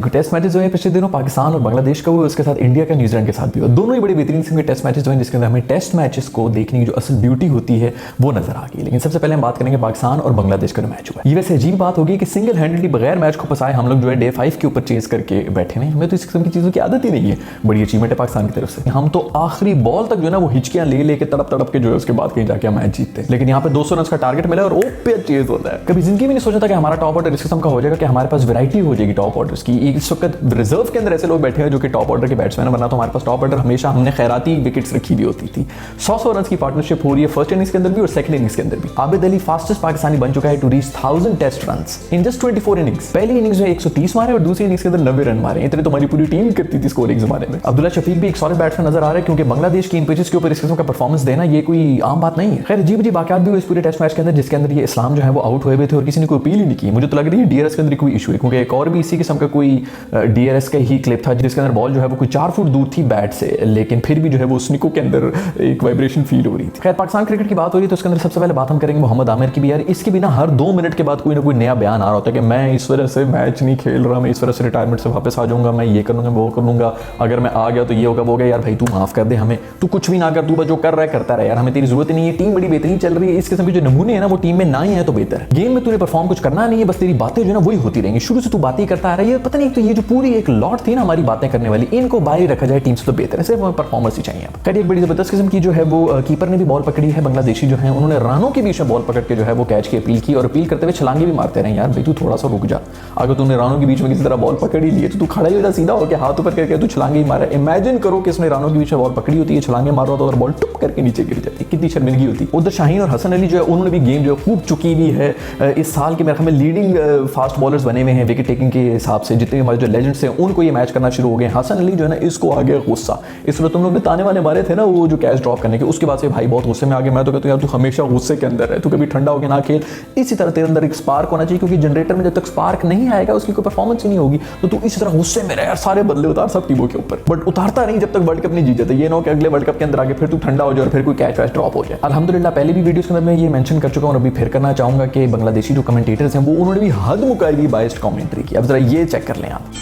Test matches जो है पिछले दिनों पाकिस्तान और बांग्लादेश का हुआ, उसके साथ इंडिया का न्यूजीलैंड के साथ भी हुआ। दोनों ही बड़े बेहतरीन किस्म के टेस्ट मैचेस जो हैं जिसके अंदर हमें टेस्ट मैचेस को देखने की जो असल ब्यूटी होती है वो नजर आ गई। लेकिन सबसे पहले हम बात करेंगे पाकिस्तान और बांग्लादेश का जो मैच हुआ। ये वैसे अजीब बात होगी कि सिंगल हैंडेडली बगैर मैच को फंसाए हम लोग जो है डे 5 के ऊपर चेज करके बैठे हैं। हमें तो इस किस्म की चीज़ों की आदत ही नहीं है। बड़ी अचीवमेंट है पाकिस्तान की तरफ से। हम तो आखिरी बॉल तक जो है ना वो हिचकियां ले लेके तड़प तड़प के जो है उसके बाद कहीं जाके मैच जीतते हैं। लेकिन यहाँ पे 200 रन का टारगेट मिला और ओपन चेज होता है। कभी जिंदगी में नहीं सोचा था कि हमारा टॉप ऑर्डर इस किस्म का हो जाएगा कि हमारे पास वैरायटी हो जाएगी टॉप ऑर्डर्स की। इस वक्त रिजर्व के अंदर ऐसे लोग बैठे हैं जो कि टॉप ऑर्डर के बैट्समैन, वरना तो हमारे पास टॉप ऑर्डर हमेशा हमने खैराती विकेट्स रखी हुई होती थी। 100 रन की पार्टनरशिप हो रही है फर्स्ट इनिंग्स के अंदर भी और सेकंड इनिंग्स के अंदर भी। आबिद अली फास्टेस्ट पाकिस्तानी बन चुका है to reach 1000 test runs in just 24 innings. पहली इनिंग्स में 130 मारे और दूसरी इनिंग्स के अंदर 90 रन मारे। इतने तो हमारी पूरी टीम करती थी स्कोरिंग जमाने में। अब्दुल्ला शफीक भी एक सॉलिड बैट्समैन नजर आ रहा है क्योंकि बांग्लादेश की इन पिचेस के ऊपर इस किस्म का परफॉर्मेंस देना ये कोई आम बात नहीं है। खैर अजीब अजीब वाकयात भी हुए इस पूरे टेस्ट मैच के अंदर जिसके अंदर ये इस्लाम जो है वो आउट हुए थे और किसी ने कोई अपील ही नहीं की। मुझे तो लग रही है डीआरएस के अंदर कोई इशू है, क्योंकि एक और भी इसी किस्म का कोई डीआरएस का ही क्लिप था जिसके अंदर बॉल जो है वो कोई 4 फुट दूर थी बैट से, लेकिन फिर भी जो है वो स्निको के अंदर एक वाइब्रेशन फील हो रही थी। खैर पाकिस्तान क्रिकेट की बात हो रही है तो उसके अंदर सबसे पहले बात हम करेंगे मोहम्मद आमिर की भी। यार इसके बिना हर 2 मिनट के बाद कोई ना कोई नया बयान आ रहा होता है कि मैं इस वजह से मैच नहीं खेल रहा, मैं इस वजह से रिटायरमेंट से वापस आ जाऊंगा, मैं ये कर लूंगा वो कर लूंगा, अगर मैं आ गया तो ये होगा वो होगा। यार भाई तू माफ कर दे हमें, तू कुछ भी ना कर, तू बस जो कर रहा है करता रहे यार, हमें तेरी जरूरत नहीं है। टीम बड़ी बेहतरीन चल रही है, इस किस्म के जो नमूने हैं ना वो टीम में ना ही है तो बेहतर है। गेम में तूने परफॉर्म कुछ करना नहीं है, बस तेरी बातें जो है ना वही होती रहेंगी। शुरू से तू बातें करता आ रहा है, ये पता नहीं तो ये जो पूरी एक लॉट थी ना हमारी बातें करने वाली, इनको बाहर रखा जाए टीम से तो बेहतर है। सिर्फ परफॉर्मेंस ही चाहिए। करिए एक बड़ी जबरदस्त किस्म की जो है वो कीपर ने भी बॉल पकड़ी है। बांग्लादेशी जो है उन्होंने रनों के बीच में बॉल पकड़ के जो है वो कैच की अपील की और अपील करते हुए छलांगे भी मारते रहे। यार भाई तू थोड़ा सा रुक जा, अगर तूने रनों के बीच में किसी तरह बॉल पकड़ी ली है तो तू खड़ा ही हो जा, सीधा होकर हाथ ऊपर करके तू छलांगे ही मारा। इमेजिन करो कि इसने रनों के बीच में बॉल पकड़ी होती है, छलांगे मार रहा होता और बॉल टुप करके नीचे गिर जाती, कितनी शर्मिंदगी होती। उधर शाहीन और हसन अली जो है उन्होंने भी गेम जो है खूब चुकी हुई है। इस साल के मेरे ख्याल में लीडिंग फास्ट बॉलर्स बने हुए हैं विकेट टेकिंग के हिसाब से। जितने हमारे जो लेजेंड्स हैं उनको ये मैच करना शुरू हो गए। हसन अली जो है ना इसको आ गया गुस्सा। इस वक्त तुम लोग ने ताने वाने मारे थे ना वो जो कैच ड्रॉप करने के, उसके बाद से भाई बहुत गुस्से में आ गया। मैं तो कहता हूं यार तू हमेशा गुस्से के अंदर है, तू कभी ठंडा होकर ना खेल। इसी तरह तेरे अंदर एक स्पार्क होना चाहिए, क्योंकि जनरेटर में जब तक स्पार्क नहीं आएगा उसकी कोई परफॉर्मेंस ही नहीं होगी। तो तू इसी तरह गुस्से में रह यार, सारे बदले उतार सब टीमों के ऊपर, बट उतारता नहीं जब तक वर्ल्ड कप नहीं जीत जाता। ये ना हो कि अगले वर्ल्ड कप के अंदर आगे फिर तू ठंडा हो जाए और फिर कोई कैच वैच ड्रॉप हो जाए। अल्हम्दुलिल्लाह पहले भी वीडियोस के अंदर मैं ये मेंशन कर चुका हूं और अभी फिर करना चाहूंगा कि बांग्लादेशी जो कमेंटेटर्स हैं वो उन्होंने भी हद मुकाई बाइस्ड कमेंट्री की। अब जरा ये चेक कर लें आप।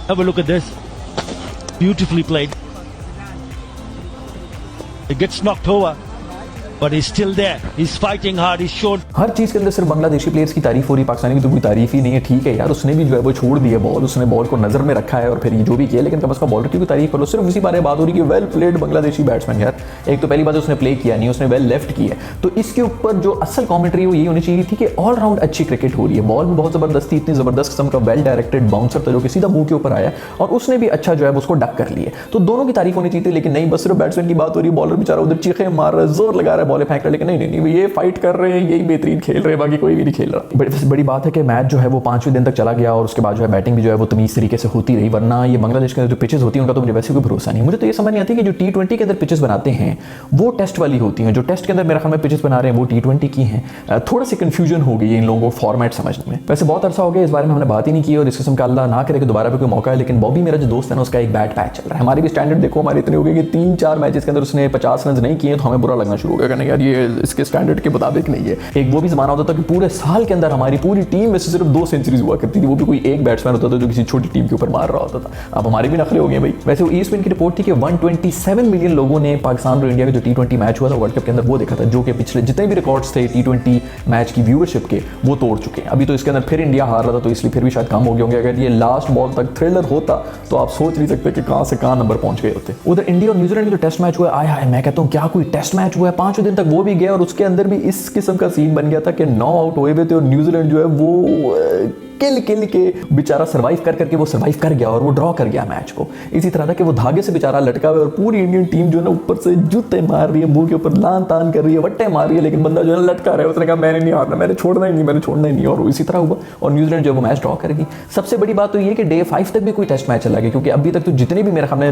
Have a look at this. Beautifully played. It gets knocked over, but he's still there. He's fighting hard. He's shown. हर चीज के अंदर सिर्फ बांग्लादेशी प्लेयर्स की तारीफ हो रही, पाकिस्तानी की तो कोई तारीफ ही नहीं है। ठीक है यार उसने भी जो है वो छोड़ दिया बॉल, उसने बॉल को नजर में रखा है और फिर ये जो भी किया, लेकिन कम से कम बॉलर की भी तारीफ करो। सिर्फ इसी बारे में बात हो रही कि वेल प्लेड बांग्लादेशी बैट्समैन। यार एक तो पहली बात उसने प्ले किया नहीं, उसने वेल लेफ्ट की है, तो इसके ऊपर जो असल कॉमेंट्री वो ये होनी चाहिए थी कि ऑलराउंड अच्छी क्रिकेट हो रही है। बॉल में बहुत जबरदस्त थी, इतनी जबरदस्त किस्म का वेल डायरेक्टेड बाउंसर था जो कि सीधा मुंह के ऊपर आया और उसने भी अच्छा जो है उसको डक कर लिया। तो दोनों की तारीफ होनी चाहिए थी, लेकिन नहीं, बस सिर्फ बैट्समैन की बात हो रही है। बॉलर बेचारा उधर चीखे मार रहा है, जोर लगा रहा है, बॉलें फेंक रहा है, लेकिन नहीं ये फाइट कर रहे हैं, यही बेहतरीन खेल रहे हैं, बाकी कोई भी नहीं खेल रहा। बड़ी बात है कि मैच जो है वो 5वें दिन तक चला गया और उसके बाद जो है बैटिंग भी जो है वो तमीज तरीके से होती रही। वरना ये बांग्लादेश के अंदर जो पिचेस होती हैं उनका तो मुझे वैसे कोई भरोसा नहीं। मुझे तो ये समझ नहीं आती कि जो T20 के अंदर पिचेस बनाते हैं वो टेस्ट वाली होती हैं। जो टेस्ट के अंदर मेरे ख्याल में पिचेस बना रहे हैं वो T20 की हैं। थोड़ा सी कंफ्यूजन हो गई है इन लोगों को फॉर्मेट समझने में। वैसे बहुत अरसा हो गया इस बारे में हमने बात ही नहीं की और इस किस्म का अल्लाह ना करे कि दोबारा पे कोई मौका है। लेकिन बॉबी मेरा जो दोस्त है ना उसका एक बैड पैच चल रहा है। हमारी भी स्टैंडर्ड देखो, हमारे इतने हो गए कि 3-4 मैचेस के अंदर उसने 50 रन नहीं किए तो हमें बुरा लगना शुरू हो गया कि नहीं यार ये इसके स्टैंडर्ड के मुताबिक नहीं है। एक वो भी जमाना होता था कि पूरे साल के अंदर हमारी पूरी टीम में से सिर्फ 2 सेंचुरीज हुआ करती थी, वो भी कोई एक बैट्समैन होता था जो किसी छोटी टीम के ऊपर मार रहा होता था। अब हमारे भी नखरे हो गए भाई। वैसे वो ESPN की रिपोर्ट थी कि 127 मिलियन लोगों ने पाकिस्तान और इंडिया का जो T20 मैच हुआ था वर्ल्ड कप के अंदर वो देखा था, जो कि पिछले जितने भी रिकॉर्ड्स थे T20 मैच की व्यूअरशिप के वो तोड़ चुके हैं। अभी तो इसके अंदर फिर इंडिया हार रहा था तो इसलिए फिर भी शायद कम हो गए होंगे। अगर ये लास्ट बॉल तक थ्रिलर होता तो आप सोच नहीं सकते कि कहां से कहां नंबर पहुंच गए होते। उधर इंडिया और न्यूजीलैंड का जो टेस्ट मैच हुआ आया है, मैं कहता हूं क्या कोई टेस्ट मैच हुआ है। 5वें दिन तक वो भी गया और उसके अंदर भी इस किस्म का सीन बन गया था कि 9 आउट हुए हुए थे और न्यूजीलैंड जो है वो किल के बेचारा सर्वाइव करके वो सर्वाइव कर गया और वो ड्रॉ कर गया मैच को। इसी तरह था कि वो धागे से बेचारा लटका हुआ और पूरी इंडियन टीम जो है ना ऊपर से जूते मार रही है, मुंह के ऊपर लान तान कर रही है, वट्टे मार रही है, लेकिन बंदा जो है लटका रहा है। उसने कहा मैंने नहीं हारना, मैंने छोड़ना ही नहीं और इसी तरह हुआ और न्यूजीलैंड जो है वो मैच ड्रॉ करेगी। सबसे बड़ी बात तो ये कि डे 5 तक भी कोई टेस्ट मैच चला गया, क्योंकि अभी तक तो जितने भी मेरे हमने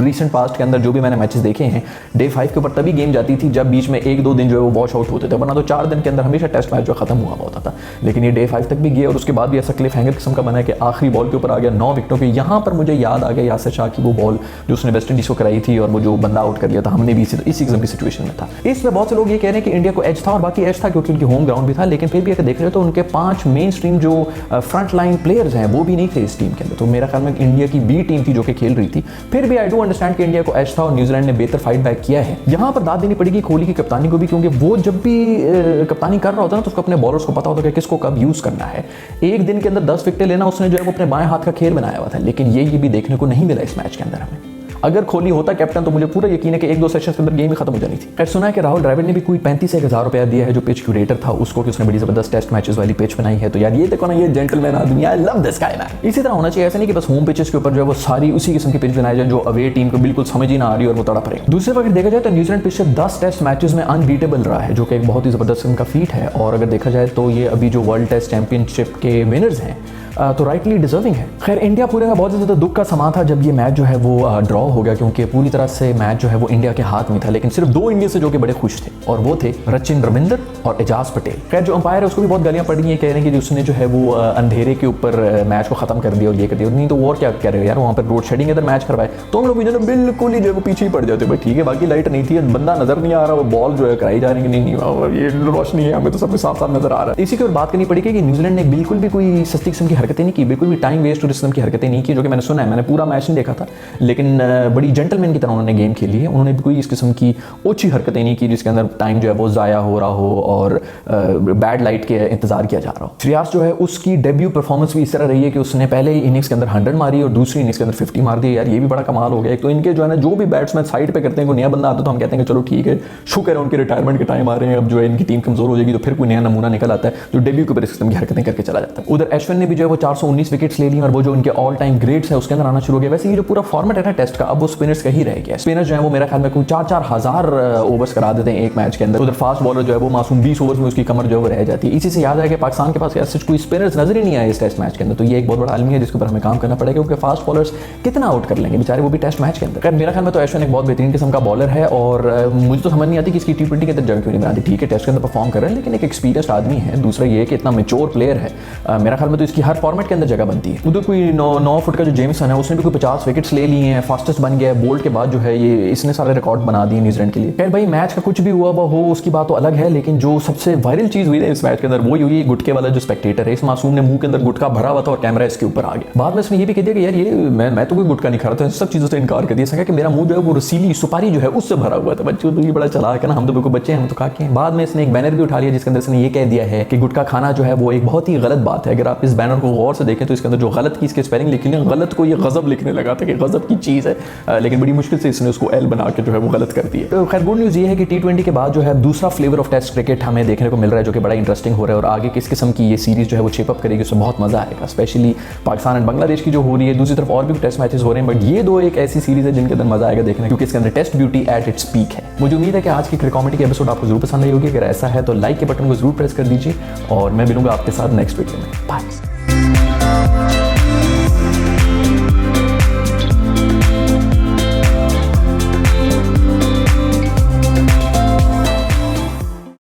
रिसेंट पास्ट के अंदर जो भी मैंने मैचेस देखे हैं डे 5 के ऊपर तभी गेम जाती थी जब बीच में 1-2 दिन जो है वो वॉश आउट होते थे, वरना तो 4 दिन के अंदर हमेशा टेस्ट मैच जो खत्म हुआ होता था। लेकिन ये डे 5 तक भी गया और उसके बाद भी ऐसा क्लिफ हैंगर किस्म का बना है कि आखिरी बॉल के ऊपर आ गया 9 विकेटों पे। यहाँ पर मुझे याद आ गया यासिर शाह की वो बॉल जो उसने वेस्ट इंडीज को कराई थी और वो जो बंदा आउट कर लिया था, हमने भी इसी किस्म की सिचुएशन में था। इसमें बहुत से लोग ये कह रहे हैं कि इंडिया को एज था, और बाकी एज था क्योंकि उनकी होम ग्राउंड भी था, लेकिन फिर भी अगर देख रहे हो तो उनके 5 मेन स्ट्रीम जो फ्रंट लाइन प्लेयर्स हैं वो भी नहीं थे इस टीम के अंदर। तो मेरा ख्याल में इंडिया की बी टीम थी जो कि खेल रही थी। फिर भी आई डू अंडरस्टैंड कि इंडिया को एज था और न्यूजीलैंड ने बेहतर फाइट बैक किया है। यहाँ पर दाद देनी पड़ेगी कोहली की कप्तानी को भी, क्योंकि वो जब भी कप्तानी कर रहा होता है ना तो उसको अपने बॉलर्स को पता होता है कि किसको कब यूज करना है। एक दिन के अंदर 10 विकेटें लेना उसने जो है वो अपने बाएं हाथ का खेल बनाया हुआ था, लेकिन ये भी देखने को नहीं मिला इस मैच के अंदर हमें। अगर कोहली होता कैप्टन तो मुझे पूरा यकीन है कि 1-2 सेशंस के अंदर गेम ही खत्म हो जानी थी। खैर सुना है कि राहुल द्रविड़ ने भी कोई 35,000 रुपया दिया है जो पिच क्यूरेटर था उसको, कि उसने बड़ी जबरदस्त टेस्ट मैचेस वाली पिच बनाई है। तो यार ये देखो ना, ये जेंटलमैन आदमी, I love this guy man. इसी तरह होना चाहिए, ऐसा नहीं कि बस होम पिचेस के ऊपर जो है वो सारी उसी किस्म की पिच बनाई जाए जो अवे टीम को बिल्कुल समझ ही ना आ रही और वो तड़प रही। दूसरे पर अगर देखा जाए तो न्यूजीलैंड पिछले 10 टेस्ट मैचेस में अनबीटेबल रहा है, जो कि एक बहुत ही जबरदस्त किस्म का फीट है। और अगर देखा जाए तो ये अभी जो वर्ल्ड टेस्ट चैंपियनशिप के विनर्स हैं तो राइटली डिजर्विंग है। खैर इंडिया पूरे में बहुत ज़्यादा दुख का समा था जब ये मैच जो है वो ड्रॉ हो गया, क्योंकि पूरी तरह से मैच जो है वो इंडिया के हाथ में था। लेकिन सिर्फ 2 इंडिया से जो कि बड़े खुश थे, और वो थे रचिन रविंदर और एजाज पटेल। खैर जो अंपायर है उसको भी बहुत गालियां पड़ रही हैं, कह रहे हैं कि उसने जो है वो अंधेरे के ऊपर मैच को खत्म कर दिया और ये कर दिया। नहीं तो और क्या कह रहे हो यार, वहाँ पर रोड शेडिंग अगर मैच करवाए तो हम लोग जो बिल्कुल ही जो है पीछे ही पड़ जाते। भाई ठीक है, बाकी लाइट नहीं थी, बंदा नजर नहीं आ रहा, वो बॉल जो है कराई जा रही है, नहीं ये रोशनी है, हमें तो सब साफ साफ नजर आ रहा है। इसी की और बात करनी पड़ेगी कि न्यूजीलैंड ने बिल्कुल भी कोई सस्ती किस्म की हरकतें नहीं की, बिल्कुल भी टाइम वेस्ट और इस किस्म की हरकतें नहीं की, जो कि मैंने सुना है। मैंने पूरा मैच नहीं देखा था, लेकिन बड़ी जेंटलमैन की तरह उन्होंने गेम खेली है। उन्होंने भी कोई इस किस्म की ओछी हरकतें नहीं की जिसके अंदर टाइम जो है वो ज़ाया हो रहा हो और बैड लाइट के इंतजार किया जा रहा हो। श्रेयस जो है उसकी डेब्यू परफॉर्मेंस भी इस तरह रही है कि उसने पहले ही इनिंग्स के अंदर 100 मारी और दूसरी इनिंग्स के अंदर 50 मार दी। यार ये भी बड़ा कमाल हो गया। एक तो इनके जो है ना जो भी बैट्समैन साइड पे करते हैं, कोई नया बंदा आता तो हम कहते हैं कि चलो ठीक है, शुक्र है उनके रिटायरमेंट के टाइम आ रहे हैं, अब जो है इनकी टीम कमजोर हो जाएगी तो फिर कोई नया नमूना निकल आता है जो डेब्यू के ऊपर इस किस्म की हरकतें करके चला जाता है। उधर अश्विन ने भी जो है वो 419 विकेट्स ले ली और वो जो इनके ऑल टाइम ग्रेड्स है उसके अंदर आना शुरू हो गया। वैसे ये जो पूरा फॉर्मेट है ना टेस्ट का, अब वो स्पिनर्स का ही रह गया। स्पिनर्स जो है वो मेरा ख्याल में कोई 4-4 हज़ार ओवर्स करा देते हैं एक मैच के अंदर। उधर फास्ट बॉलर जो है वो मासूम 20 ओवर्स में उसकी कमर जो है वो रह जाती है। इसी से याद है कि पाकिस्तान के पास ऐसे कोई स्पिनर्स नजर ही नहीं आए इस टेस्ट मैच के अंदर। तो ये एक बहुत बड़ा आलमी है जिसके ऊपर हमें काम करना पड़ेगा, क्योंकि फास्ट बॉलर्स कितना आउट कर लेंगे बेचारे, वो भी टेस्ट मैच के अंदर। मेरा ख्याल में तो अश्विन एक बहुत बेहतरीन किस्म का बॉलर है और मुझे तो समझ नहीं आती कि इसकी T20 के अंदर जगह क्यों नहीं बनाती। ठीक है टेस्ट के अंदर परफॉर्म कर रहे हैं, लेकिन एक एक्सपीरियंस्ड आदमी है। दूसरा ये कि इतना मेच्योर प्लेयर है, मेरा ख्याल में तो इसकी हर फॉर्मेट के अंदर जगह बनती है। उधर कोई 9 फुट का जो जेम्सन है उसने भी कोई 50 विकेट्स ले लिए हैं, फास्टेस्ट बन गया है। बोल्ट के बाद जो है ये इसने सारे रिकॉर्ड बना दिए न्यूजीलैंड के लिए। खैर भाई मैच का कुछ भी हुआ हो उसकी बात तो अलग है, लेकिन जो सबसे वायरल चीज हुई है इस मैच के अंदर वो हुई गुटके वाला जो स्पेक्टेटर है। इस मासूम ने मुंह के अंदर गुटका भरा हुआ था और कैमरा इसके ऊपर आ गया। बाद में इसने ये भी कह दिया कि यार ये मैं तो कोई गुटका नहीं खा रहा था, सब चीजों से इनकार कर दिया। सका कि मेरा मुंह जो है वो रसीली सुपारी जो है उससे भरा हुआ था। बच्चों तो ये बड़ा चालाक है ना, हम तो बिल्कुल बच्चे हैं, हम तो खा के हैं। बाद में इसने एक बैनर भी उठा लिया जिसके अंदर इसने ये कह दिया है कि गुटका खाना जो है वो एक बहुत ही गलत बात है। अगर आप इस बैनर को गौर से देखें तो इसके अंदर जो गलत की इसके स्पेलिंग लिखी है, गलत को ये गजब लिखने लगा था कि गजब की चीज़ है, लेकिन बड़ी मुश्किल से इसने उसको एल बना के जो है वो गलत कर दी है। तो खैर गुड न्यूज़ ये है कि T20 के बाद जो है दूसरा फ्लेवर ऑफ टेस्ट क्रिकेट हमें देखने को मिल रहा है, जो कि बड़ा इंटरेस्टिंग हो रहा है। और आगे किस किस्म की ये सीरीज जो है वो शेप अप करेगी, उसमें बहुत मजा आएगा। स्पेशली पाकिस्तान एंड बांग्लादेश की जो हो रही है, दूसरी तरफ और भी टेस्ट मैचेस हो रहे हैं, बट ये दो एक ऐसी सीरीज है जिनके अंदर मजा आएगा देखने, क्योंकि इसके अंदर test beauty at its peak है। मुझे उम्मीद है कि आज की क्रिकेट कॉमेडी की एपिसोड आपको जरूर पसंद आई होगी। अगर ऐसा है तो लाइक के बटन को जरूर प्रेस कर दीजिए और मैं मिलूंगा आपके साथ नेक्स्ट वीडियो में। बाय।